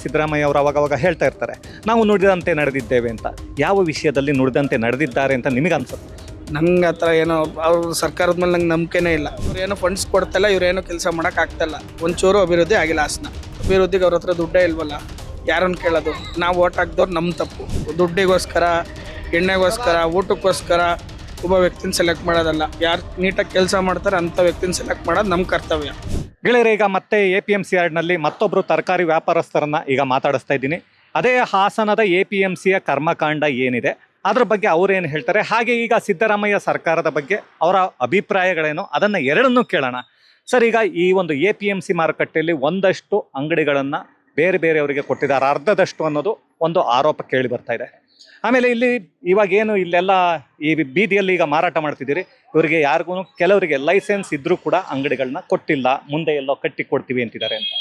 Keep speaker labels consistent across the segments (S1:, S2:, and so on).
S1: ಸಿದ್ದರಾಮಯ್ಯ ಅವರು ಅವಾಗ ಹೇಳ್ತಾ ಇರ್ತಾರೆ, ನಾವು ನುಡಿದಂತೆ ನಡೆದಿದ್ದೇವೆ ಅಂತ. ಯಾವ ವಿಷಯದಲ್ಲಿ ನುಡಿದಂತೆ ನಡೆದಿದ್ದಾರೆ ಅಂತ ನಿಮಗೆ ಅನ್ಸುತ್ತೆ?
S2: ನಂಗೆ ಆ ಥರ ಏನೋ ಅವ್ರ ಸರ್ಕಾರದ ಮೇಲೆ ನಂಗೆ ನಂಬಿಕೆನೇ ಇಲ್ಲ. ಇವ್ರೇನೋ ಫಂಡ್ಸ್ ಕೊಡ್ತಲ್ಲ, ಇವ್ರೇನೋ ಕೆಲಸ ಮಾಡೋಕ್ಕಾಗ್ತಲ್ಲ. ಒಂಚೂರು ಅಭಿವೃದ್ಧಿ ಆಗಿಲ್ಲ ಹಾಸನ. ಅಭಿವೃದ್ಧಿಗೆ ಅವ್ರ ಹತ್ರ ದುಡ್ಡೇ ಇಲ್ವಲ್ಲ, ಯಾರನ್ನು ಕೇಳೋದು? ನಾವು ಓಟ್ ಹಾಕ್ದವ್ರು ನಮ್ಮ ತಪ್ಪು. ದುಡ್ಡಿಗೋಸ್ಕರ, ಎಣ್ಣೆಗೋಸ್ಕರ, ಊಟಕ್ಕೋಸ್ಕರ ಒಬ್ಬ ವ್ಯಕ್ತಿನ ಸೆಲೆಕ್ಟ್ ಮಾಡೋದಲ್ಲ. ಯಾರು ನೀಟಾಗಿ ಕೆಲಸ ಮಾಡ್ತಾರೆ ಅಂಥ ವ್ಯಕ್ತಿನ ಸೆಲೆಕ್ಟ್ ಮಾಡೋದು ನಮ್ಮ ಕರ್ತವ್ಯ.
S1: ಗೆಳೆಯರೆ, ಈಗ ಮತ್ತೆ APMC ಯಾರ್ಡ್ನಲ್ಲಿ ಮತ್ತೊಬ್ಬರು ತರಕಾರಿ ವ್ಯಾಪಾರಸ್ಥರನ್ನ ಈಗ ಮಾತಾಡಿಸ್ತಾ ಇದ್ದೀನಿ. ಅದೇ ಹಾಸನದ APMCಯ ಕರ್ಮಕಾಂಡ ಏನಿದೆ ಅದ್ರ ಬಗ್ಗೆ ಅವ್ರೇನು ಹೇಳ್ತಾರೆ, ಹಾಗೆ ಈಗ ಸಿದ್ದರಾಮಯ್ಯ ಸರ್ಕಾರದ ಬಗ್ಗೆ ಅವರ ಅಭಿಪ್ರಾಯಗಳೇನು, ಅದನ್ನು ಎರಡನ್ನೂ ಕೇಳೋಣ. ಸರ್, ಈಗ ಈ ಒಂದು APMC ಮಾರುಕಟ್ಟೆಯಲ್ಲಿ ಒಂದಷ್ಟು ಅಂಗಡಿಗಳನ್ನು ಬೇರೆಯವರಿಗೆ ಕೊಟ್ಟಿದ್ದಾರೆ, ಅರ್ಧದಷ್ಟು ಅನ್ನೋದು ಒಂದು ಆರೋಪ ಕೇಳಿ ಬರ್ತಾ ಇದೆ. ಆಮೇಲೆ ಇವಾಗೇನು ಇಲ್ಲೆಲ್ಲ ಈ ಬೀದಿಯಲ್ಲಿ ಈಗ ಮಾರಾಟ ಮಾಡ್ತಿದ್ದೀರಿ, ಇವರಿಗೆ ಯಾರಿಗೂ ಕೆಲವರಿಗೆ ಲೈಸೆನ್ಸ್ ಇದ್ರೂ ಕೂಡ ಅಂಗಡಿಗಳನ್ನ ಕೊಟ್ಟಿಲ್ಲ, ಮುಂದೆ ಎಲ್ಲೋ ಕಟ್ಟಿ ಕೊಡ್ತೀವಿ ಅಂತಿದ್ದಾರೆ ಅಂತ.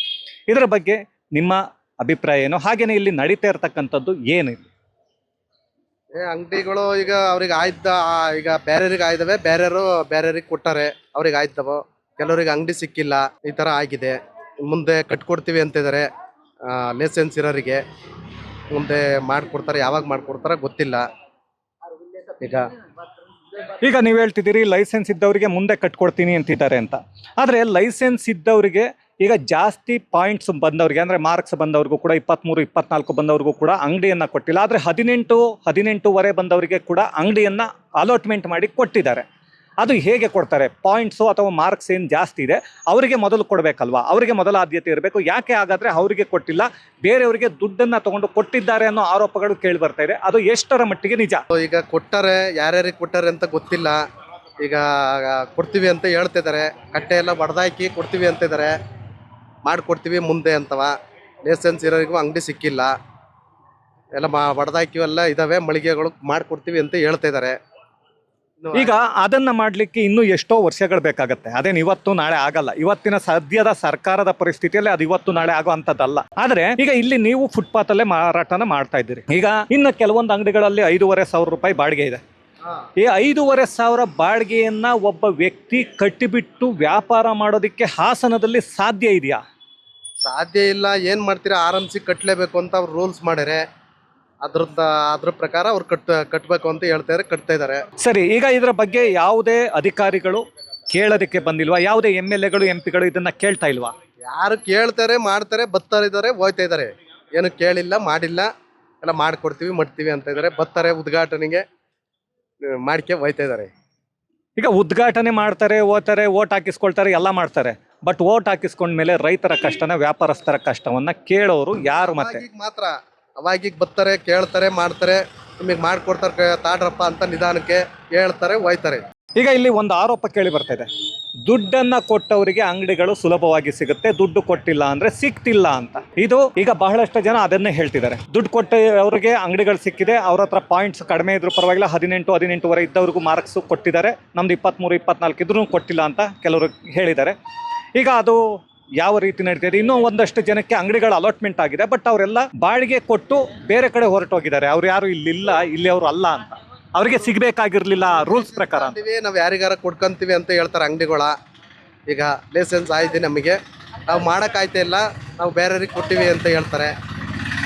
S1: ಇದರ ಬಗ್ಗೆ ನಿಮ್ಮ ಅಭಿಪ್ರಾಯ ಏನು? ಹಾಗೇನೆ ಇಲ್ಲಿ ನಡೀತಾ ಇರ್ತಕ್ಕಂಥದ್ದು ಏನು?
S3: ಅಂಗಡಿಗಳು ಈಗ ಅವ್ರಿಗೆ ಈಗ ಬೇರೆಯವ್ರಿಗೆ ಆಯ್ದವೆ, ಬೇರೆಯವ್ರಿಗೆ ಕೊಟ್ಟಾರೆ, ಅವ್ರಿಗೆ ಆಯ್ತವ. ಕೆಲವರಿಗೆ ಅಂಗಡಿ ಸಿಕ್ಕಿಲ್ಲ, ಈ ತರ ಆಗಿದೆ. ಮುಂದೆ ಕಟ್ಕೊಡ್ತೀವಿ ಅಂತಿದ್ದಾರೆ, ಲೈಸೆನ್ಸ್ ಇರೋರಿಗೆ ಮುಂದೆ ಮಾಡ್ಕೊಡ್ತಾರೆ. ಯಾವಾಗ ಮಾಡ್ಕೊಡ್ತಾರ ಗೊತ್ತಿಲ್ಲ.
S1: ಈಗ ನೀವು ಹೇಳ್ತಿದ್ದೀರಿ ಲೈಸೆನ್ಸ್ ಇದ್ದವರಿಗೆ ಮುಂದೆ ಕಟ್ಕೊಡ್ತೀನಿ ಅಂತಿದ್ದಾರೆ ಅಂತ. ಆದರೆ ಲೈಸೆನ್ಸ್ ಇದ್ದವರಿಗೆ ಈಗ ಜಾಸ್ತಿ ಪಾಯಿಂಟ್ಸ್ ಬಂದವರಿಗೆ, ಅಂದರೆ ಮಾರ್ಕ್ಸ್ ಬಂದವ್ರಿಗೂ ಕೂಡ 23, 24 ಬಂದವ್ರಿಗೂ ಕೂಡ ಅಂಗಡಿಯನ್ನು ಕೊಟ್ಟಿಲ್ಲ. ಆದರೆ 18 ಬಂದವರಿಗೆ ಕೂಡ ಅಂಗಡಿಯನ್ನು ಅಲಾಟ್ಮೆಂಟ್ ಮಾಡಿ ಕೊಟ್ಟಿದ್ದಾರೆ. ಅದು ಹೇಗೆ ಕೊಡ್ತಾರೆ? ಪಾಯಿಂಟ್ಸು ಅಥವಾ ಮಾರ್ಕ್ಸ್ ಏನು ಜಾಸ್ತಿ ಇದೆ ಅವರಿಗೆ ಮೊದಲು ಕೊಡಬೇಕಲ್ವಾ? ಅವರಿಗೆ ಮೊದಲ ಆದ್ಯತೆ ಇರಬೇಕು. ಯಾಕೆ ಹಾಗಾದರೆ ಅವರಿಗೆ ಕೊಟ್ಟಿಲ್ಲ, ಬೇರೆಯವರಿಗೆ ದುಡ್ಡನ್ನು ತಗೊಂಡು ಕೊಟ್ಟಿದ್ದಾರೆ ಅನ್ನೋ ಆರೋಪಗಳು ಕೇಳಿ ಬರ್ತಾ ಇದೆ. ಅದು ಎಷ್ಟರ ಮಟ್ಟಿಗೆ ನಿಜ?
S3: ಈಗ ಕೊಟ್ಟಾರೆ, ಯಾರ್ಯಾರಿಗೆ ಕೊಟ್ಟಾರೆ ಅಂತ ಗೊತ್ತಿಲ್ಲ. ಈಗ ಕೊಡ್ತೀವಿ ಅಂತ ಹೇಳ್ತಿದ್ದಾರೆ, ಕಟ್ಟೆ ಎಲ್ಲ ಬಡ್ದಾಕಿ ಕೊಡ್ತೀವಿ ಅಂತಿದ್ದಾರೆ, ಮಾಡಿಕೊಡ್ತೀವಿ ಮುಂದೆ ಅಂತವ. ಲೈಸೆನ್ಸ್ ಇರೋರಿಗೂ ಅಂಗಡಿ ಸಿಕ್ಕಿಲ್ಲ, ಎಲ್ಲ ಬಡ್ದಾಕಿವೆಲ್ಲ ಇದಾವೆ, ಮಳಿಗೆಗಳು ಮಾಡಿಕೊಡ್ತೀವಿ ಅಂತ ಹೇಳ್ತಾ ಇದ್ದಾರೆ.
S1: ಈಗ ಅದನ್ನ ಮಾಡ್ಲಿಕ್ಕೆ ಇನ್ನೂ ಎಷ್ಟೋ ವರ್ಷಗಳು ಬೇಕಾಗತ್ತೆ. ಅದೇನು ಇವತ್ತು ನಾಳೆ ಆಗಲ್ಲ. ಇವತ್ತಿನ ಸದ್ಯದ ಸರ್ಕಾರದ ಪರಿಸ್ಥಿತಿಯಲ್ಲಿ ಅದು ಇವತ್ತು ನಾಳೆ ಆಗೋ ಅಂತದ್ದಲ್ಲ. ಆದ್ರೆ ಈಗ ಇಲ್ಲಿ ನೀವು ಫುಟ್ಪಾತ್ ಅಲ್ಲೇ ಮಾರಾಟನ ಮಾಡ್ತಾ ಇದ್ದೀರಿ. ಈಗ ಇನ್ನು ಕೆಲವೊಂದು ಅಂಗಡಿಗಳಲ್ಲಿ 5,500 ರೂಪಾಯಿ ಬಾಡಿಗೆ ಇದೆ. ಈ 5,500 ಬಾಡಿಗೆಯನ್ನ ಒಬ್ಬ ವ್ಯಕ್ತಿ ಕಟ್ಟಿಬಿಟ್ಟು ವ್ಯಾಪಾರ ಮಾಡೋದಕ್ಕೆ ಹಾಸನದಲ್ಲಿ ಸಾಧ್ಯ ಇದೆಯಾ?
S3: ಸಾಧ್ಯ ಇಲ್ಲ. ಏನ್ ಮಾಡ್ತೀರಾ, ಆರಾಮ್ಸಿ ಕಟ್ಟಲೇಬೇಕು ಅಂತ ಅವ್ರು ರೂಲ್ಸ್ ಮಾಡ್ಯಾರೆ. ಅದ್ರ ಪ್ರಕಾರ ಅವ್ರು ಕಟ್ಟಬೇಕು ಅಂತ ಹೇಳ್ತಾರೆ, ಕಟ್ತಾ ಇದ್ದಾರೆ.
S1: ಸರಿ, ಈಗ ಇದರ ಬಗ್ಗೆ ಯಾವುದೇ ಅಧಿಕಾರಿಗಳು ಕೇಳೋದಕ್ಕೆ ಬಂದಿಲ್ವಾ? ಯಾವುದೇ MLAಗಳು MP ಗಳು ಇದನ್ನ ಕೇಳ್ತಾ ಇಲ್ವಾ?
S3: ಯಾರು ಕೇಳ್ತಾರೆ, ಮಾಡ್ತಾರೆ, ಬರ್ತಾರೆ, ಹೋಯ್ತಾ ಇದ್ದಾರೆ. ಏನು ಕೇಳಿಲ್ಲ, ಮಾಡಿಲ್ಲ, ಎಲ್ಲ ಮಾಡ್ಕೊಡ್ತೀವಿ ಮಾಡ್ತೀವಿ ಅಂತ ಇದ್ದಾರೆ. ಬರ್ತಾರೆ, ಉದ್ಘಾಟನೆಗೆ ಮಾಡ್ಕೆ ಹೋಯ್ತಾ ಇದ್ದಾರೆ.
S1: ಈಗ ಉದ್ಘಾಟನೆ ಮಾಡ್ತಾರೆ, ಹೋಗ್ತಾರೆ, ಓಟ್ ಹಾಕಿಸ್ಕೊಳ್ತಾರೆ, ಎಲ್ಲ ಮಾಡ್ತಾರೆ. ಬಟ್ ಓಟ್ ಹಾಕಿಸ್ಕೊಂಡ್ಮೇಲೆ ರೈತರ ಕಷ್ಟನ, ವ್ಯಾಪಾರಸ್ಥರ ಕಷ್ಟವನ್ನ ಕೇಳೋರು ಯಾರು? ಮತ್ತೆ
S3: ಮಾತ್ರ ಅವಾಗೀಗ ಬರ್ತಾರೆ, ಕೇಳ್ತಾರೆ, ಮಾಡ್ತಾರೆ, ನಿಮಗೆ ಮಾಡ್ಕೊಡ್ತಾರೆ, ತಾಡ್ರಪ್ಪ ಅಂತ ನಿಧಾನಕ್ಕೆ ಹೇಳ್ತಾರೆ, ಹೋಯ್ತಾರೆ.
S1: ಈಗ ಇಲ್ಲಿ ಒಂದು ಆರೋಪ ಕೇಳಿ ಬರ್ತಾ ಇದೆ, ದುಡ್ಡನ್ನ ಕೊಟ್ಟವರಿಗೆ ಅಂಗಡಿಗಳು ಸುಲಭವಾಗಿ ಸಿಗುತ್ತೆ, ದುಡ್ಡು ಕೊಟ್ಟಿಲ್ಲ ಅಂದ್ರೆ ಸಿಕ್ತಿಲ್ಲ ಅಂತ. ಇದು ಈಗ ಬಹಳಷ್ಟು ಜನ ಅದನ್ನೇ ಹೇಳ್ತಿದ್ದಾರೆ. ದುಡ್ಡು ಕೊಟ್ಟವರಿಗೆ ಅಂಗಡಿಗಳು ಸಿಕ್ಕಿದೆ, ಅವ್ರ ಹತ್ರ ಪಾಯಿಂಟ್ಸ್ ಕಡಿಮೆ ಇದ್ರೂ ಪರವಾಗಿಲ್ಲ, 18 ಇದ್ದವ್ರಿಗೂ ಮಾರ್ಕ್ಸ್ ಕೊಟ್ಟಿದ್ದಾರೆ, ನಮ್ದು 23, 24 ಇದ್ರೂ ಕೊಟ್ಟಿಲ್ಲ ಅಂತ ಕೆಲವರು ಹೇಳಿದ್ದಾರೆ. ಈಗ ಅದು ಯಾವ ರೀತಿ ನಡೀತಿದೆ? ಇನ್ನೂ ಒಂದಷ್ಟು ಜನಕ್ಕೆ ಅಂಗಡಿಗಳು ಅಲಾಟ್ಮೆಂಟ್ ಆಗಿದೆ, ಬಟ್ ಅವರೆಲ್ಲ ಬಾಡಿಗೆ ಕೊಟ್ಟು ಬೇರೆ ಕಡೆ ಹೊರಟೋಗಿದ್ದಾರೆ. ಅವ್ರು ಯಾರು ಇಲ್ಲಿಲ್ಲ, ಇಲ್ಲಿ ಅವರು ಅಲ್ಲ ಅಂತ. ಅವರಿಗೆ ಸಿಗಬೇಕಾಗಿರ್ಲಿಲ್ಲ ರೂಲ್ಸ್ ಪ್ರಕಾರ.
S3: ನಾವು ಯಾರಿಗಾರ ಕೊಡ್ಕೊಂತೀವಿ ಅಂತ ಹೇಳ್ತಾರೆ ಅಂಗಡಿಗಳ. ಈಗ ಲೈಸೆನ್ಸ್ ಆಯ್ತು, ನಮಗೆ ನಾವು ಮಾಡೋಕ್ಕಾಯ್ತಾ ಇಲ್ಲ, ನಾವು ಬೇರೆಯವ್ರಿಗೆ ಕೊಟ್ಟಿವಿ ಅಂತ ಹೇಳ್ತಾರೆ.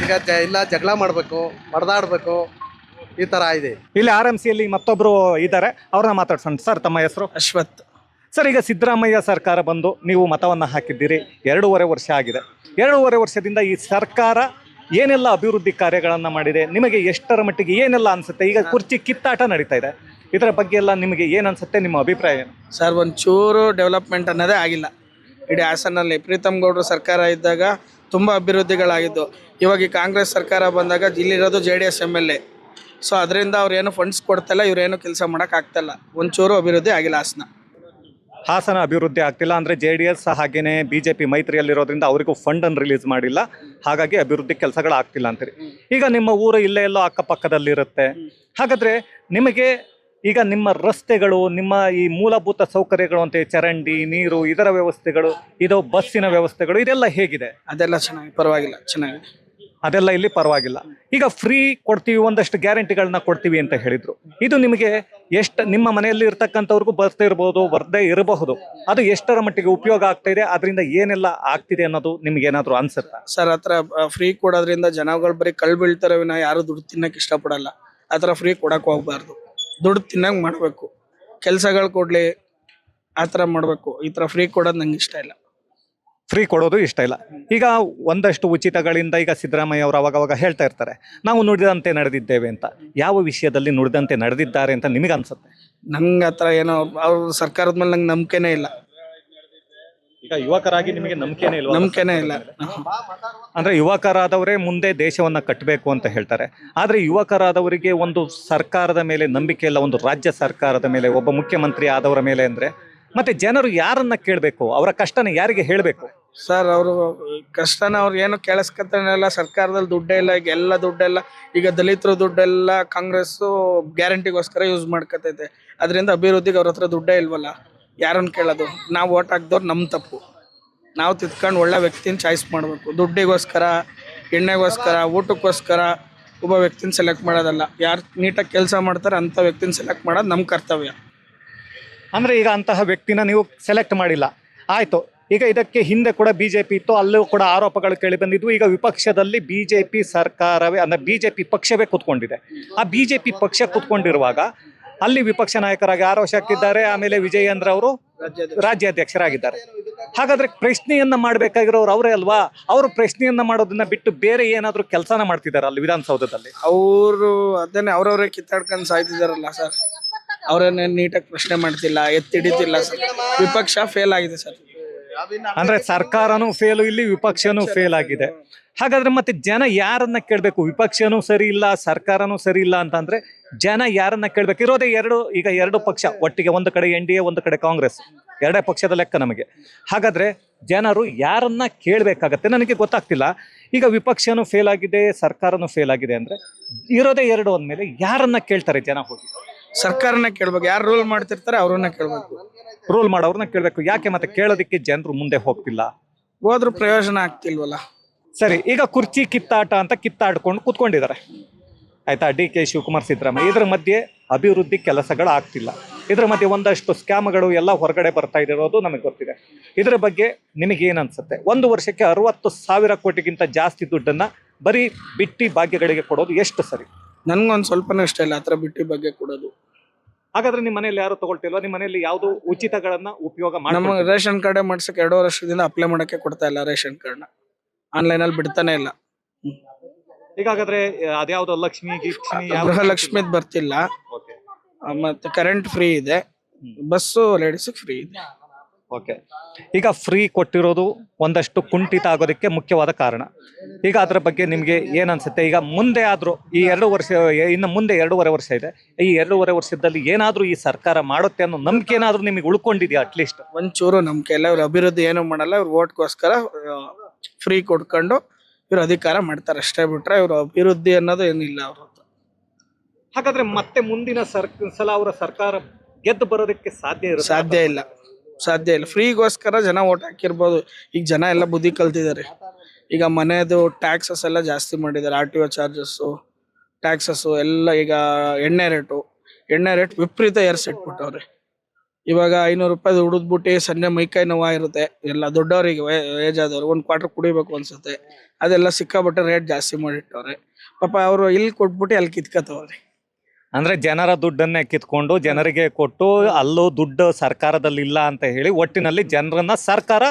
S3: ಈಗ ಇಲ್ಲ, ಜಗಳ ಮಾಡಬೇಕು, ಹೊಡೆದಾಡಬೇಕು, ಈ ಥರ ಇದೆ.
S1: ಇಲ್ಲಿ RMCಯಲ್ಲಿ ಮತ್ತೊಬ್ರು ಇದ್ದಾರೆ, ಅವ್ರನ್ನ ಮಾತಾಡ್ಸೋಣ. ಸರ್, ತಮ್ಮ ಹೆಸರು?
S2: ಅಶ್ವಥ್.
S1: ಸರ್, ಈಗ ಸಿದ್ದರಾಮಯ್ಯ ಸರ್ಕಾರ ಬಂದು ನೀವು ಮತವನ್ನು ಹಾಕಿದ್ದೀರಿ, 2.5 ವರ್ಷ ಆಗಿದೆ. 2.5 ವರ್ಷದಿಂದ ಈ ಸರ್ಕಾರ ಏನೆಲ್ಲ ಅಭಿವೃದ್ಧಿ ಕಾರ್ಯಗಳನ್ನು ಮಾಡಿದೆ? ನಿಮಗೆ ಎಷ್ಟರ ಮಟ್ಟಿಗೆ ಏನೆಲ್ಲ ಅನಿಸುತ್ತೆ? ಈಗ ಕುರ್ಚಿ ಕಿತ್ತಾಟ ನಡೀತಾ ಇದೆ, ಇದರ ಬಗ್ಗೆ ಎಲ್ಲ ನಿಮಗೆ ಏನು ಅನಿಸುತ್ತೆ? ನಿಮ್ಮ ಅಭಿಪ್ರಾಯ ಏನು?
S2: ಸರ್, ಒಂಚೂರು ಡೆವಲಪ್ಮೆಂಟ್ ಅನ್ನೋದೇ ಆಗಿಲ್ಲ ಇಡೀ ಹಾಸನಲ್ಲಿ. ಪ್ರೀತಮ್ ಗೌಡ್ರು ಸರ್ಕಾರ ಇದ್ದಾಗ ತುಂಬ ಅಭಿವೃದ್ಧಿಗಳಾಗಿದ್ದು. ಇವಾಗ ಈ ಕಾಂಗ್ರೆಸ್ ಸರ್ಕಾರ ಬಂದಾಗ ಇಲ್ಲಿರೋದು JDS MLA. ಸೊ ಅದರಿಂದ ಅವ್ರೇನು ಫಂಡ್ಸ್ ಕೊಡ್ತಾಯಿಲ್ಲ, ಇವರೇನು ಕೆಲಸ ಮಾಡೋಕ್ಕಾಗ್ತಾಯಿಲ್ಲ. ಒಂಚೂರು ಅಭಿವೃದ್ಧಿ ಆಗಿಲ್ಲ
S1: ಹಾಸನ ಅಭಿವೃದ್ಧಿ ಆಗ್ತಿಲ್ಲ ಅಂದರೆ JDS ಹಾಗೇನೆ BJP ಮೈತ್ರಿಯಲ್ಲಿರೋದ್ರಿಂದ ಅವರಿಗೂ ಫಂಡನ್ನು ರಿಲೀಸ್ ಮಾಡಿಲ್ಲ, ಹಾಗಾಗಿ ಅಭಿವೃದ್ಧಿ ಕೆಲಸಗಳು ಆಗ್ತಿಲ್ಲ ಅಂತೀರಿ. ಈಗ ನಿಮ್ಮ ಊರು ಇಲ್ಲೇ ಎಲ್ಲೋ ಅಕ್ಕಪಕ್ಕದಲ್ಲಿರುತ್ತೆ. ಹಾಗಾದರೆ ನಿಮಗೆ ಈಗ ನಿಮ್ಮ ರಸ್ತೆಗಳು, ನಿಮ್ಮ ಈ ಮೂಲಭೂತ ಸೌಕರ್ಯಗಳು ಅಂತ ಚರಂಡಿ, ನೀರು, ಇದರ ವ್ಯವಸ್ಥೆಗಳು, ಇದು ಬಸ್ಸಿನ ವ್ಯವಸ್ಥೆಗಳು, ಇದೆಲ್ಲ ಹೇಗಿದೆ?
S2: ಅದೆಲ್ಲ ಚೆನ್ನಾಗಿ, ಪರವಾಗಿಲ್ಲ, ಚೆನ್ನಾಗಿದೆ.
S1: ಅದೆಲ್ಲ ಇಲ್ಲಿ ಪರವಾಗಿಲ್ಲ. ಈಗ ಫ್ರೀ ಕೊಡ್ತೀವಿ, ಒಂದಷ್ಟು ಗ್ಯಾರಂಟಿಗಳನ್ನ ಕೊಡ್ತೀವಿ ಅಂತ ಹೇಳಿದ್ರು. ಇದು ನಿಮಗೆ ಎಷ್ಟು ನಿಮ್ಮ ಮನೆಯಲ್ಲಿ ಇರ್ತಕ್ಕಂಥವ್ರಿಗೂ ಬರ್ತಾ ಇರ್ಬೋದು, ಬರ್ದೇ ಇರಬಹುದು, ಅದು ಎಷ್ಟರ ಮಟ್ಟಿಗೆ ಉಪಯೋಗ ಆಗ್ತಾ ಇದೆ, ಅದರಿಂದ ಏನೆಲ್ಲ ಆಗ್ತಿದೆ ಅನ್ನೋದು ನಿಮ್ಗೆ ಏನಾದ್ರು ಅನ್ಸುತ್ತಾ?
S2: ಸರ್ ಆ ಥರ ಫ್ರೀ ಕೊಡೋದ್ರಿಂದ ಜನಗಳು ಬರೀ ಕಳ್ಳು ಬೀಳ್ತಾರೆ ವಿನ ಯಾರು ದುಡ್ಡು ತಿನ್ನಕ್ಕೆ ಇಷ್ಟಪಡಲ್ಲ. ಆ ಥರ ಫ್ರೀ ಕೊಡಕ್ಕೆ ಹೋಗ್ಬಾರ್ದು, ದುಡ್ಡು ತಿನ್ನಂಗೆ ಮಾಡಬೇಕು, ಕೆಲಸಗಳು ಕೊಡಲಿ, ಆ ಥರ ಮಾಡಬೇಕು. ಈ ಥರ ಫ್ರೀ ಕೊಡೋದು ನಂಗೆ ಇಷ್ಟ ಇಲ್ಲ.
S1: ಫ್ರೀ ಕೊಡೋದು ಇಷ್ಟ ಇಲ್ಲ. ಈಗ ಒಂದಷ್ಟು ಉಚಿತಗಳಿಂದ ಈಗ ಸಿದ್ದರಾಮಯ್ಯ ಅವರು ಅವಾಗವಾಗ ಹೇಳ್ತಾ ಇರ್ತಾರೆ, ನಾವು ನುಡಿದಂತೆ ನಡೆದಿದ್ದೇವೆ ಅಂತ. ಯಾವ ವಿಷಯದಲ್ಲಿ ನುಡಿದಂತೆ ನಡೆದಿದ್ದಾರೆ ಅಂತ ನಿಮಗೆ ಅನ್ಸುತ್ತೆ?
S2: ನಂಗೆ ಆ ಥರ ಏನೋ ಅವ್ರ ಸರ್ಕಾರದ ಮೇಲೆ ನಂಗೆ ನಂಬಿಕೆನೇ ಇಲ್ಲ.
S1: ಈಗ ಯುವಕರಾಗಿ ನಿಮಗೆ ನಂಬಿಕೆನೇ ಇಲ್ವಾ?
S2: ನಂಬಿಕೆನೇ ಇಲ್ಲ.
S1: ಅಂದ್ರೆ ಯುವಕರಾದವರೇ ಮುಂದೆ ದೇಶವನ್ನ ಕಟ್ಟಬೇಕು ಅಂತ ಹೇಳ್ತಾರೆ. ಆದ್ರೆ ಯುವಕರಾದವರಿಗೆ ಒಂದು ಸರ್ಕಾರದ ಮೇಲೆ ನಂಬಿಕೆ ಇಲ್ಲ, ಒಂದು ರಾಜ್ಯ ಸರ್ಕಾರದ ಮೇಲೆ, ಒಬ್ಬ ಮುಖ್ಯಮಂತ್ರಿ ಆದವರ ಮೇಲೆ. ಅಂದ್ರೆ ಮತ್ತೆ ಜನರು ಯಾರನ್ನ ಕೇಳಬೇಕು? ಅವರ ಕಷ್ಟನ ಯಾರಿಗೆ ಹೇಳಬೇಕು?
S2: ಸರ್ ಅವರು ಕಷ್ಟನ ಅವ್ರು ಏನು ಕೇಳಿಸ್ಕೊತಾನೆ ಇಲ್ಲ. ಸರ್ಕಾರದಲ್ಲಿ ದುಡ್ಡೇ ಇಲ್ಲ, ಈಗ ಎಲ್ಲ ದುಡ್ಡೆಲ್ಲ, ಈಗ ದಲಿತರ ದುಡ್ಡೆಲ್ಲ ಕಾಂಗ್ರೆಸ್ಸು ಗ್ಯಾರಂಟಿಗೋಸ್ಕರ ಯೂಸ್ ಮಾಡ್ಕೊತೈತೆ. ಅದರಿಂದ ಅಭಿವೃದ್ಧಿಗೆ ಅವ್ರ ಹತ್ರ ದುಡ್ಡೇ ಇಲ್ವಲ್ಲ, ಯಾರನ್ನು ಕೇಳೋದು? ನಾವು ಓಟ್ ಹಾಕ್ದವ್ರು ನಮ್ಮ ತಪ್ಪು. ನಾವು ತಿದ್ಕೊಂಡು ಒಳ್ಳೆ ವ್ಯಕ್ತಿನ ಚಾಯ್ಸ್ ಮಾಡಬೇಕು. ದುಡ್ಡಿಗೋಸ್ಕರ, ಎಣ್ಣೆಗೋಸ್ಕರ, ಊಟಕ್ಕೋಸ್ಕರ ಒಬ್ಬ ವ್ಯಕ್ತಿನ ಸೆಲೆಕ್ಟ್ ಮಾಡೋದಲ್ಲ. ಯಾರು ನೀಟಾಗಿ ಕೆಲಸ ಮಾಡ್ತಾರೆ ಅಂಥ ವ್ಯಕ್ತಿನ ಸೆಲೆಕ್ಟ್ ಮಾಡೋದು ನಮ್ಮ ಕರ್ತವ್ಯ.
S1: ಅಂದ್ರೆ ಈಗ ಅಂತಹ ವ್ಯಕ್ತಿನ ನೀವು ಸೆಲೆಕ್ಟ್ ಮಾಡಿಲ್ಲ, ಆಯ್ತು. ಈಗ ಇದಕ್ಕೆ ಹಿಂದೆ ಕೂಡ ಬಿಜೆಪಿ ಇತ್ತು, ಅಲ್ಲೂ ಕೂಡ ಆರೋಪಗಳು ಕೇಳಿ ಬಂದಿದ್ವು. ಈಗ ವಿಪಕ್ಷದಲ್ಲಿ ಬಿಜೆಪಿ ಸರ್ಕಾರವೇ, ಅಂದ್ರೆ ಬಿಜೆಪಿ ಪಕ್ಷವೇ ಕೂತ್ಕೊಂಡಿದೆ. ಆ ಬಿಜೆಪಿ ಪಕ್ಷ ಕೂತ್ಕೊಂಡಿರುವಾಗ ಅಲ್ಲಿ ವಿಪಕ್ಷ ನಾಯಕರಾಗಿ ಆರೋಶ ಹಾಕಿದ್ದಾರೆ. ಆಮೇಲೆ ವಿಜಯೇಂದ್ರ ಅವರು ರಾಜ್ಯಾಧ್ಯಕ್ಷರಾಗಿದ್ದಾರೆ. ಹಾಗಾದ್ರೆ ಪ್ರಶ್ನೆಯನ್ನ ಮಾಡ್ಬೇಕಾಗಿರೋರು ಅವರೇ ಅಲ್ವಾ? ಅವರು ಪ್ರಶ್ನೆಯನ್ನ ಮಾಡೋದನ್ನ ಬಿಟ್ಟು ಬೇರೆ ಏನಾದ್ರು ಕೆಲಸನ ಮಾಡ್ತಿದ್ದಾರೆ ಅಲ್ಲಿ ವಿಧಾನಸೌಧದಲ್ಲಿ?
S2: ಅವರು ಅದನ್ನೇ ಅವ್ರವ್ರೇ ಕಿತ್ತಾಡ್ಕೊಂಡು ಸಾಯ್ತಿದಾರಲ್ಲ ಸರ್. ಅವರನ್ನೇ ನೀಟಾಗಿ ಪ್ರಶ್ನೆ ಮಾಡ್ತಿಲ್ಲ, ಎತ್ತಿಡಿತಿಲ್ಲ ಸರ್. ವಿಪಕ್ಷ ಫೇಲ್ ಆಗಿದೆ ಸರ್.
S1: ಅಂದ್ರೆ ಸರ್ಕಾರನೂ ಫೇಲು, ಇಲ್ಲಿ ವಿಪಕ್ಷನೂ ಫೇಲ್ ಆಗಿದೆ. ಹಾಗಾದ್ರೆ ಮತ್ತೆ ಜನ ಯಾರನ್ನ ಕೇಳಬೇಕು? ವಿಪಕ್ಷನೂ ಸರಿ ಇಲ್ಲ, ಸರ್ಕಾರನೂ ಸರಿ ಇಲ್ಲ ಅಂತಂದ್ರೆ ಜನ ಯಾರನ್ನ ಕೇಳಬೇಕು? ಇರೋದೇ ಈಗ ಎರಡು ಪಕ್ಷ ಒಟ್ಟಿಗೆ, ಒಂದು ಕಡೆ NDA, ಒಂದು ಕಡೆ ಕಾಂಗ್ರೆಸ್, ಎರಡೇ ಪಕ್ಷದ ಲೆಕ್ಕ ನಮಗೆ. ಹಾಗಾದ್ರೆ ಜನರು ಯಾರನ್ನ ಕೇಳಬೇಕಾಗತ್ತೆ? ನನಗೆ ಗೊತ್ತಾಗ್ತಿಲ್ಲ. ಈಗ ವಿಪಕ್ಷನೂ ಫೇಲ್ ಆಗಿದೆ, ಸರ್ಕಾರನೂ ಫೇಲ್ ಆಗಿದೆ ಅಂದ್ರೆ ಇರೋದೇ ಎರಡು ಅಂದಮೇಲೆ ಯಾರನ್ನ ಕೇಳ್ತಾರೆ ಜನ? ಹೋಗಿ
S2: ಸರ್ಕಾರನ ಕೇಳ್ಬೇಕು. ಯಾರು ರೂಲ್ ಮಾಡ್ತಿರ್ತಾರೆ ಅವ್ರನ್ನ ಕೇಳ್ಬೇಕು.
S1: ರೂಲ್ ಮಾಡೋರನ್ನ ಕೇಳಬೇಕು. ಯಾಕೆ ಮತ್ತೆ ಕೇಳೋದಕ್ಕೆ ಜನರು ಮುಂದೆ ಹೋಗ್ತಿಲ್ಲ?
S2: ಹೋದ್ರೂ ಪ್ರಯೋಜನ ಆಗ್ತಿಲ್ವಲ್ಲ.
S1: ಸರಿ, ಈಗ ಕುರ್ಚಿ ಕಿತ್ತಾಟ ಅಂತ ಕಿತ್ತಾಡ್ಕೊಂಡು ಕೂತ್ಕೊಂಡಿದ್ದಾರೆ, ಆಯ್ತಾ? DK ಶಿವಕುಮಾರ್, ಸಿದ್ದರಾಮಯ್ಯ. ಇದ್ರ ಮಧ್ಯೆ ಅಭಿವೃದ್ಧಿ ಕೆಲಸಗಳು ಆಗ್ತಿಲ್ಲ. ಇದ್ರ ಮಧ್ಯೆ ಒಂದಷ್ಟು ಸ್ಕ್ಯಾಮ್ಗಳು ಎಲ್ಲ ಹೊರಗಡೆ ಬರ್ತಾ ಇರೋದು ನಮಗೆ ಗೊತ್ತಿದೆ. ಇದ್ರ ಬಗ್ಗೆ ನಿಮಗೆ ಏನ್ ಅನ್ಸುತ್ತೆ? ಒಂದು ವರ್ಷಕ್ಕೆ 60,000 ಕೋಟಿಗಿಂತ ಜಾಸ್ತಿ ದುಡ್ಡನ್ನ ಬರೀ ಬಿಟ್ಟಿ ಭಾಗ್ಯಗಳಿಗೆ ಕೊಡೋದು ಎಷ್ಟು ಸರಿ?
S2: ನನ್ಗೊಂದು ಸ್ವಲ್ಪನೂ ಇಷ್ಟ ಇಲ್ಲ ಆ ಥರ ಬಿಟ್ಟಿ ಬಗ್ಗೆ ಕೊಡೋದು.
S1: ಹಾಗಾದ್ರೆ ನಿಮ್ಮ ಮನೆಯಲ್ಲಿ ಯಾರು ತಗೊಳ್ತಿಲ್ವಾ? ನಿಮ್ಮ ಮನೆಯಲ್ಲಿ ಯಾವ್ದು ಉಚಿತಗಳನ್ನ ಉಪಯೋಗ
S2: ನಮ್ಮ
S1: ಮಾಡಿ?
S2: ರೇಷನ್ ಕಾರ್ಡ್ ಮಾಡ್ಸಕ್ಕೆ 2 ವರ್ಷದಿಂದ ಅಪ್ಲೈ ಮಾಡಕ್ಕೆ ಕೊಡ್ತಾ ಇಲ್ಲ. ರೇಷನ್ ಕಾರ್ಡ್ನ ಆನ್ಲೈನಲ್ಲಿ ಬಿಡ್ತಾನೆ ಇಲ್ಲ.
S1: ಈಗ ಹಾಗಾದ್ರೆ ಅದ್ಯಾವ್ದು ಲಕ್ಷ್ಮಿ
S2: ಗೃಹಲಕ್ಷ್ಮಿದ್ ಬರ್ತಿಲ್ಲ. ಮತ್ತೆ ಕರೆಂಟ್ ಫ್ರೀ ಇದೆ, ಬಸ್ಸು ಲೇಡೀಸ್ ಫ್ರೀ ಇದೆ.
S1: ಓಕೆ. ಈಗ ಫ್ರೀ ಕೊಟ್ಟಿರೋದು ಒಂದಷ್ಟು ಕುಂಠಿತ ಆಗೋದಕ್ಕೆ ಮುಖ್ಯವಾದ ಕಾರಣ. ಈಗ ಅದ್ರ ಬಗ್ಗೆ ನಿಮ್ಗೆ ಏನ್ ಅನ್ಸುತ್ತೆ? ಈಗ ಮುಂದೆ ಆದ್ರೂ ಈ 2 ವರ್ಷ, ಇನ್ನು ಮುಂದೆ 2.5 ವರ್ಷ ಇದೆ, ಈ 2.5 ವರ್ಷದಲ್ಲಿ ಏನಾದ್ರೂ ಈ ಸರ್ಕಾರ ಮಾಡುತ್ತೆ ಅನ್ನೋ ನಂಬಿಕೆ ಏನಾದ್ರೂ ನಿಮಗೆ ಉಳ್ಕೊಂಡಿದ್ಯಾ? ಅಟ್ಲೀಸ್ಟ್
S2: ಒಂಚೂರು ನಂಬಿಕೆ ಇಲ್ಲ. ಇವ್ರು ಅಭಿವೃದ್ಧಿ ಏನು ಮಾಡಲ್ಲ. ಇವ್ರು ಓಟ್ಗೋಸ್ಕರ ಫ್ರೀ ಕೊಡ್ಕೊಂಡು ಇವ್ರು ಅಧಿಕಾರ ಮಾಡ್ತಾರೆ ಅಷ್ಟೇ, ಬಿಟ್ರೆ ಇವ್ರು ಅಭಿವೃದ್ಧಿ ಅನ್ನೋದು ಏನಿಲ್ಲ ಅವ್ರ ಹತ್ರ.
S1: ಹಾಗಾದ್ರೆ ಮತ್ತೆ ಮುಂದಿನ ಸಲ ಅವರ ಸರ್ಕಾರ ಗೆದ್ದು ಬರೋದಕ್ಕೆ
S2: ಸಾಧ್ಯ ಇಲ್ಲ. ಫ್ರೀಗೋಸ್ಕರ ಜನ ಓಟ್ ಹಾಕಿರ್ಬೋದು. ಈಗ ಜನ ಎಲ್ಲ ಬುದ್ಧಿ ಕಲ್ತಿದ್ದಾರೆ. ಈಗ ಮನೆಯದು ಟ್ಯಾಕ್ಸಸ್ ಎಲ್ಲ ಜಾಸ್ತಿ ಮಾಡಿದ್ದಾರೆ. RTO ಚಾರ್ಜಸ್ಸು, ಟ್ಯಾಕ್ಸಸ್ಸು ಎಲ್ಲ. ಈಗ ಎಣ್ಣೆ ರೇಟ್ ವಿಪರೀತ ಏರ್ಸಿಟ್ಬಿಟ್ಟವ್ರೆ. ಇವಾಗ 500 ರೂಪಾಯಿ ಹುಡಿದ್ಬಿಟ್ಟು ಸಂಜೆ ಮೈಕೈ ನೋವು ಇರುತ್ತೆ. ಎಲ್ಲ ದೊಡ್ಡವರಿಗೆ, ಏಜ್ ಆದವ್ರು 1 ಕ್ವಾರ್ಟರ್ ಕುಡಿಬೇಕು ಅನ್ಸುತ್ತೆ. ಅದೆಲ್ಲ ಸಿಕ್ಕಾಬಿಟ್ಟೆ ರೇಟ್ ಜಾಸ್ತಿ ಮಾಡಿಟ್ಟವ್ರೆ. ಪಾಪ ಅವರು ಇಲ್ಲಿ ಕೊಟ್ಬಿಟ್ಟು ಅಲ್ಲಿ ಕಿತ್ಕೋತವ್ರೆ.
S1: ಅಂದ್ರೆ ಜನರ ದುಡ್ಡನ್ನೇ ಕಿತ್ಕೊಂಡು ಜನರಿಗೆ ಕೊಟ್ಟು, ಅಲ್ಲೂ ದುಡ್ಡು ಸರ್ಕಾರದಲ್ಲಿ ಇಲ್ಲ ಅಂತ ಹೇಳಿ ಒಟ್ಟಿನಲ್ಲಿ ಜನರನ್ನ ಸರ್ಕಾರ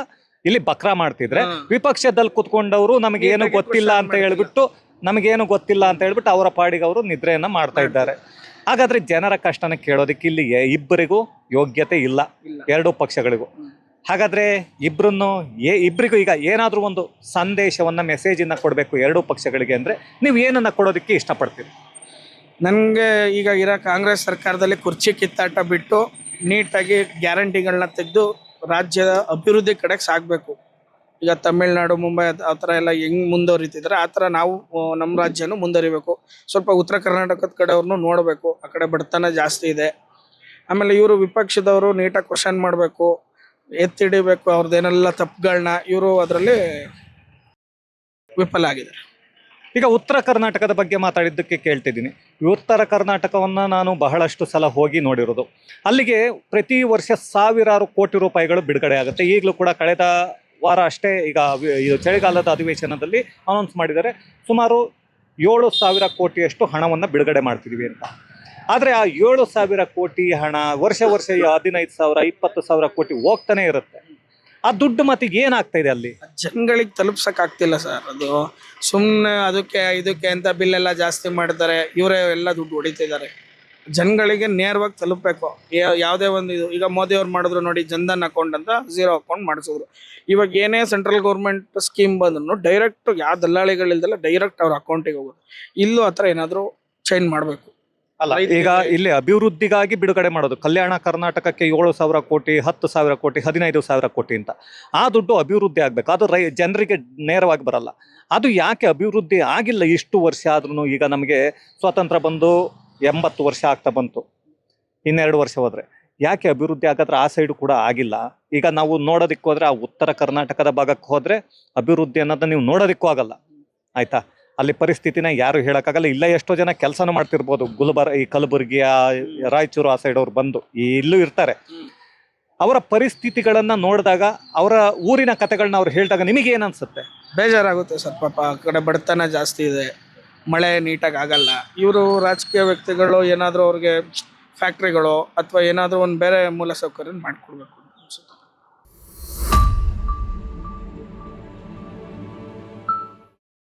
S1: ಇಲ್ಲಿ ಬಕ್ರಾ ಮಾಡ್ತಿದ್ರೆ, ವಿಪಕ್ಷದಲ್ಲಿ ಕುತ್ಕೊಂಡವರು ನಮಗೇನು ಗೊತ್ತಿಲ್ಲ ಅಂತ ಹೇಳ್ಬಿಟ್ಟು ಅವರ ಪಾಡಿಗೆ ಅವರು ನಿದ್ರೆಯನ್ನ ಮಾಡ್ತಾ ಇದ್ದಾರೆ. ಹಾಗಾದ್ರೆ ಜನರ ಕಷ್ಟನ ಕೇಳೋದಕ್ಕೆ ಇಲ್ಲಿ ಇಬ್ಬರಿಗೂ ಯೋಗ್ಯತೆ ಇಲ್ಲ, 2 ಪಕ್ಷಗಳಿಗೂ. ಹಾಗಾದ್ರೆ ಇಬ್ಬರಿಗೂ ಈಗ ಏನಾದ್ರೂ ಒಂದು ಸಂದೇಶವನ್ನ, ಮೆಸೇಜನ್ನ ಕೊಡಬೇಕು 2 ಪಕ್ಷಗಳಿಗೆ ಅಂದ್ರೆ ನೀವು ಏನನ್ನ ಕೊಡೋದಕ್ಕೆ ಇಷ್ಟಪಡ್ತೀರಿ?
S2: ನನಗೆ ಈಗ ಇರೋ ಕಾಂಗ್ರೆಸ್ ಸರ್ಕಾರದಲ್ಲಿ ಕುರ್ಚಿ ಕಿತ್ತಾಟ ಬಿಟ್ಟು ನೀಟಾಗಿ ಗ್ಯಾರಂಟಿಗಳನ್ನ ತೆಗೆದು ರಾಜ್ಯದ ಅಭಿವೃದ್ಧಿ ಕಡೆಗೆ ಸಾಗಬೇಕು. ಈಗ ತಮಿಳ್ನಾಡು, ಮುಂಬೈ ಆ ಥರ ಎಲ್ಲ ಹೆಂಗೆ ಮುಂದುವರಿತಿದ್ರೆ ಆ ಥರ ನಾವು ನಮ್ಮ ರಾಜ್ಯನೂ ಮುಂದುವರಿಬೇಕು. ಸ್ವಲ್ಪ ಉತ್ತರ ಕರ್ನಾಟಕದ ಕಡೆಯವ್ರನ್ನೂ ನೋಡಬೇಕು. ಆ ಕಡೆ ಬಡತನ ಜಾಸ್ತಿ ಇದೆ. ಆಮೇಲೆ ಇವರು ವಿಪಕ್ಷದವರು ನೀಟಾಗಿ ಕ್ವಶನ್ ಮಾಡಬೇಕು, ಎತ್ತಿಡಿಬೇಕು ಅವ್ರದ್ದೇನೆಲ್ಲ ತಪ್ಪುಗಳನ್ನ. ಇವರು ಅದರಲ್ಲಿ ವಿಫಲ ಆಗಿದ್ದಾರೆ.
S1: ಈಗ ಉತ್ತರ ಕರ್ನಾಟಕದ ಬಗ್ಗೆ ಮಾತಾಡಿದ್ದಕ್ಕೆ ಕೇಳ್ತಿದ್ದೀನಿ. ಈ ಉತ್ತರ ಕರ್ನಾಟಕವನ್ನು ನಾನು ಬಹಳಷ್ಟು ಸಲ ಹೋಗಿ ನೋಡಿರೋದು. ಅಲ್ಲಿಗೆ ಪ್ರತಿ ವರ್ಷ ಸಾವಿರಾರು ಕೋಟಿ ರೂಪಾಯಿಗಳು ಬಿಡುಗಡೆ ಆಗುತ್ತೆ. ಈಗಲೂ ಕೂಡ ಕಳೆದ ವಾರ ಅಷ್ಟೇ ಈಗ ಇದು ಚಳಿಗಾಲದ ಅಧಿವೇಶನದಲ್ಲಿ ಅನೌನ್ಸ್ ಮಾಡಿದ್ದಾರೆ, ಸುಮಾರು 7,000 ಕೋಟಿಯಷ್ಟು ಹಣವನ್ನು ಬಿಡುಗಡೆ ಮಾಡ್ತಿದ್ದೀವಿ ಅಂತ. ಆದರೆ ಆ 7,000 ಕೋಟಿ ಹಣ ವರ್ಷ 15,000 20,000 ಕೋಟಿ ಹೋಗ್ತಾನೆ ಇರುತ್ತೆ. ಆ ದುಡ್ಡು ಮತ್ತಿಗೆ ಏನಾಗ್ತಾ ಇದೆ ಅಲ್ಲಿ?
S2: ಜನಗಳಿಗೆ ತಲುಪ್ಸಕ್ ಆಗ್ತಿಲ್ಲ ಸರ್. ಅದು ಸುಮ್ಮನೆ ಅದಕ್ಕೆ ಇದಕ್ಕೆ ಅಂತ ಬಿಲ್ಲೆಲ್ಲ ಜಾಸ್ತಿ ಮಾಡ್ತಾರೆ, ಇವರೇ ಎಲ್ಲ ದುಡ್ಡು ಹೊಡಿತಿದ್ದಾರೆ. ಜನಗಳಿಗೆ ನೇರವಾಗಿ ತಲುಪಬೇಕು. ಯಾವುದೇ ಒಂದು ಇದು ಈಗ ಮೋದಿ ಅವ್ರು ಮಾಡಿದ್ರು ನೋಡಿ, ಜನ್ಧನ್ ಅಕೌಂಟ್ ಅಂತ 0 ಅಕೌಂಟ್ ಮಾಡಿಸಿದ್ರು. ಇವಾಗ ಏನೇ ಸೆಂಟ್ರಲ್ ಗೌರ್ಮೆಂಟ್ ಸ್ಕೀಮ್ ಬಂದ್ರು ಡೈರೆಕ್ಟ್ ಯಾವ ದಲ್ಲಾಳಿಗಳಿಲ್ದಲ್ಲ ಡೈರೆಕ್ಟ್ ಅವ್ರ ಅಕೌಂಟಿಗೆ ಹೋಗೋದು. ಇಲ್ಲೂ ಆ ಥರ ಏನಾದರೂ ಚೇಂಜ್ ಮಾಡಬೇಕು.
S1: ಅಲ್ಲ, ಈಗ ಇಲ್ಲಿ ಅಭಿವೃದ್ಧಿಗಾಗಿ ಬಿಡುಗಡೆ ಮಾಡೋದು, ಕಲ್ಯಾಣ ಕರ್ನಾಟಕಕ್ಕೆ 7,000 ಕೋಟಿ, 10,000 ಕೋಟಿ, 15,000 ಕೋಟಿ ಅಂತ. ಆ ದುಡ್ಡು ಅಭಿವೃದ್ಧಿ ಆಗಬೇಕು, ಅದು ಜನರಿಗೆ ನೇರವಾಗಿ ಬರಲ್ಲ. ಅದು ಯಾಕೆ ಅಭಿವೃದ್ಧಿ ಆಗಿಲ್ಲ ಇಷ್ಟು ವರ್ಷ ಆದ್ರೂ? ಈಗ ನಮಗೆ ಸ್ವಾತಂತ್ರ್ಯ ಬಂದು 80 ವರ್ಷ ಆಗ್ತಾ ಬಂತು, ಇನ್ನೆರಡು ವರ್ಷ ಹೋದ್ರೆ ಯಾಕೆ ಅಭಿವೃದ್ಧಿ ಆಗಾದ್ರೆ ಆ ಸೈಡು ಕೂಡ ಆಗಿಲ್ಲ? ಈಗ ನಾವು ನೋಡೋದಕ್ಕೆ ಹೋದ್ರೆ ಆ ಉತ್ತರ ಕರ್ನಾಟಕದ ಭಾಗಕ್ಕೆ ಹೋದ್ರೆ ಅಭಿವೃದ್ಧಿ ಅನ್ನೋದನ್ನ ನೀವು ನೋಡೋದಕ್ಕೂ ಆಗಲ್ಲ, ಆಯ್ತಾ? ಅಲ್ಲಿ ಪರಿಸ್ಥಿತಿನ ಯಾರು ಹೇಳಕ್ಕಾಗಲ್ಲ. ಇಲ್ಲ ಎಷ್ಟೋ ಜನ ಕೆಲಸನೂ ಮಾಡ್ತಿರ್ಬೋದು, ಈ ಕಲಬುರಗಿ, ರಾಯಚೂರು ಆ ಸೈಡ್ ಅವ್ರು ಬಂದು ಇಲ್ಲೂ ಇರ್ತಾರೆ. ಅವರ ಪರಿಸ್ಥಿತಿಗಳನ್ನ ನೋಡಿದಾಗ, ಅವರ ಊರಿನ ಕಥೆಗಳನ್ನ ಅವ್ರು ಹೇಳಿದಾಗ ನಿಮಗೆ ಏನ್ ಅನ್ಸುತ್ತೆ?
S2: ಬೇಜಾರಾಗುತ್ತೆ ಸರ್. ಪಾಪ ಆ ಕಡೆ ಬಡತನ ಜಾಸ್ತಿ ಇದೆ, ಮಳೆ ನೀಟಾಗಿ ಆಗಲ್ಲ. ಇವರು ರಾಜಕೀಯ ವ್ಯಕ್ತಿಗಳು ಏನಾದರೂ ಅವ್ರಿಗೆ ಫ್ಯಾಕ್ಟ್ರಿಗಳು ಅಥವಾ ಏನಾದರೂ ಒಂದು ಬೇರೆ ಮೂಲಸೌಕರ್ಯ ಮಾಡಿಕೊಡ್ಬೇಕು.